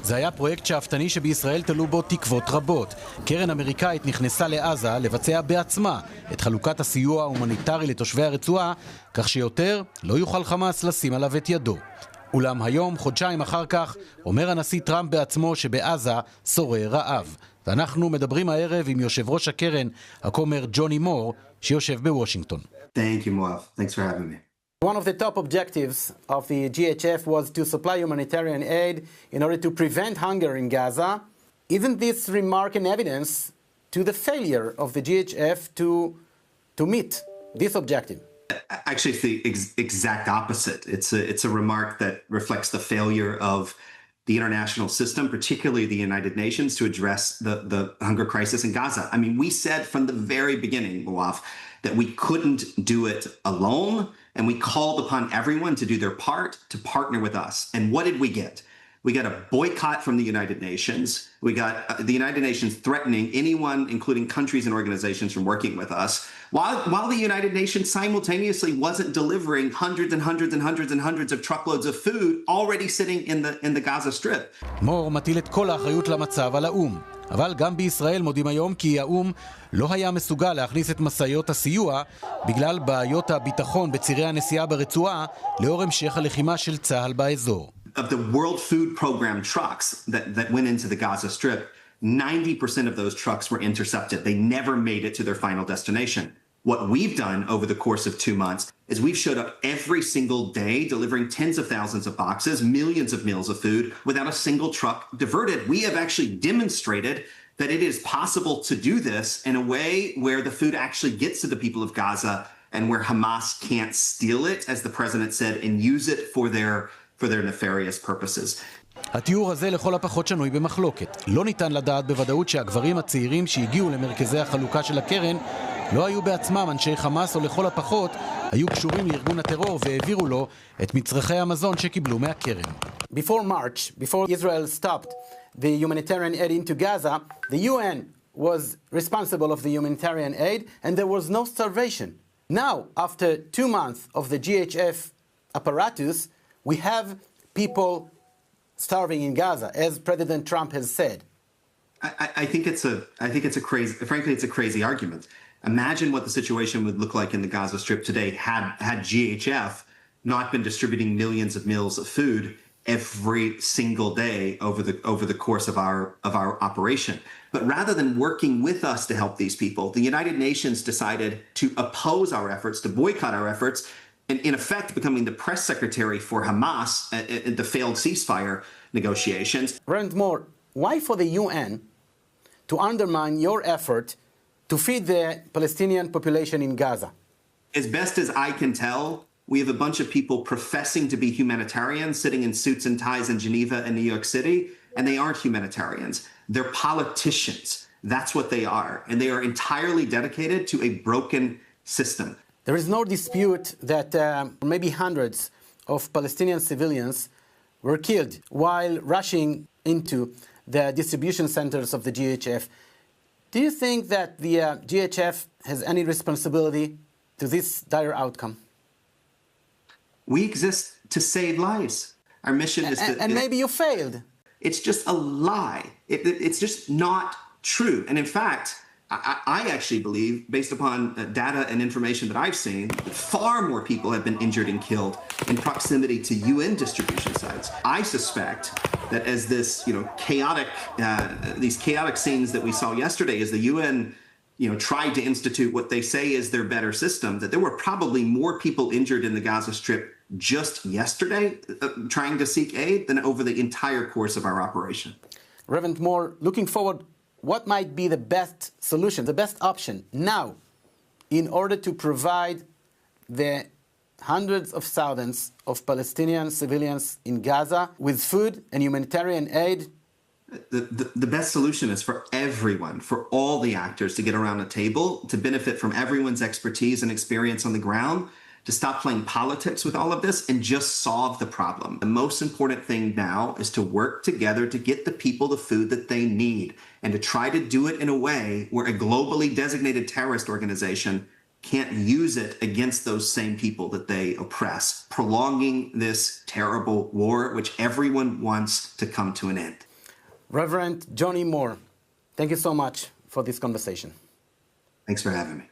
זה היה פרויקט שאפתני שבישראל תלו בו תקוות רבות. קרן אמריקאית נכנסה לעזה לבצע בעצמה את חלוקת הסיוע ההומניטרי לתושבי הרצועה, כך שיותר לא יוכל חמאס לשים עליו את ידו. אולם היום, חודשיים אחר כך, אומר הנשיא טראמפ בעצמו שבעזה שורר רעב. ואנחנו מדברים הערב עם יושב ראש הקרן, הכומר ג'וני מור, שיושב בוושינגטון. Thank you, Moav. Thanks for having me. One of the top objectives of the GHF was to supply humanitarian aid in order to prevent hunger in Gaza. Isn't this remark an evidence to the failure of the GHF to meet this objective? Actually, it's the exact opposite. It's a remark that reflects the failure of the international system, particularly the United Nations, to address the hunger crisis in Gaza. I mean, we said from the very beginning, Moav, that we couldn't do it alone, and we called upon everyone to do their part, to partner with us. And what did we get? We got a boycott from the United Nations. We got the United Nations threatening anyone, including countries and organizations, from working with us, while the United Nations simultaneously wasn't delivering hundreds and hundreds and hundreds and hundreds of truckloads of food already sitting in the Gaza Strip. מור מטיל את כל האחריות למצב על האום. אבל גם בישראל מודים היום כי האום לא היה מסוגל להכניס את מסעיות הסיוע בגלל בעיות הביטחון בצירי הנסיעה ברצועה לאור המשך הלחימה של צה"ל באזור. Of the World Food Program trucks that went into the Gaza Strip, 90% of those trucks were intercepted. They never made it to their final destination. What we've done over the course of 2 months is we've showed up every single day delivering tens of thousands of boxes, millions of meals of food without a single truck diverted. We have actually demonstrated that it is possible to do this in a way where the food actually gets to the people of Gaza and where Hamas can't steal it, as the president said, and use it for their nefarious purposes. התיאור הזה לכל הפחות שנוי במחלוקת. לא ניתן לדעת בוודאות שהגברים הצעירים שהגיעו למרכזי החלוקה של הקרן לא היו בעצמם אנשי חמאס, או לכל הפחות היו קשורים לארגון הטרור והעבירו לו את מצרכי המזון שקיבלו מהקרן. Before March, before Israel stopped the humanitarian aid into Gaza, the UN was responsible of the humanitarian aid and there was no starvation. Now, after 2 months of the GHF apparatus, we have people starving in Gaza, as President Trump has said. I think it's a crazy, frankly, it's a crazy argument. Imagine what the situation would look like in the Gaza Strip today had GHF not been distributing millions of meals of food every single day over the course of our operation. But rather than working with us to help these people, the United Nations decided to oppose our efforts, to boycott our efforts, and in effect becoming the press secretary for Hamas in the failed ceasefire negotiations. Reverend Moore, why for the UN to undermine your effort to feed the Palestinian population in Gaza? As best as I can tell, we have a bunch of people professing to be humanitarians sitting in suits and ties in Geneva and New York City, and they aren't humanitarians. They're politicians. That's what they are. And they are entirely dedicated to a broken system. There is no dispute that maybe hundreds of Palestinian civilians were killed while rushing into the distribution centers of the GHF. Do you think that the GHF has any responsibility to this dire outcome? We exist to save lives. Our mission is to... And maybe you failed. It's just a lie. It's just not true. And in fact, I actually believe, based upon data and information that I've seen, that far more people have been injured and killed in proximity to UN distribution sites. I suspect that as this, these chaotic scenes that we saw yesterday, as the UN, tried to institute what they say is their better system, that there were probably more people injured in the Gaza Strip just yesterday trying to seek aid than over the entire course of our operation. Reverend Moore, looking forward, what might be the best solution, the best option now in order to provide the hundreds of thousands of Palestinian civilians in Gaza with food and humanitarian aid? The best solution is for everyone, for all the actors to get around a table, to benefit from everyone's expertise and experience on the ground, to stop playing politics with all of this and just solve the problem. The most important thing now is to work together to get the people the food that they need and to try to do it in a way where a globally designated terrorist organization can't use it against those same people that they oppress, prolonging this terrible war, which everyone wants to come to an end. Reverend Johnnie Moore, thank you so much for this conversation. Thanks for having me.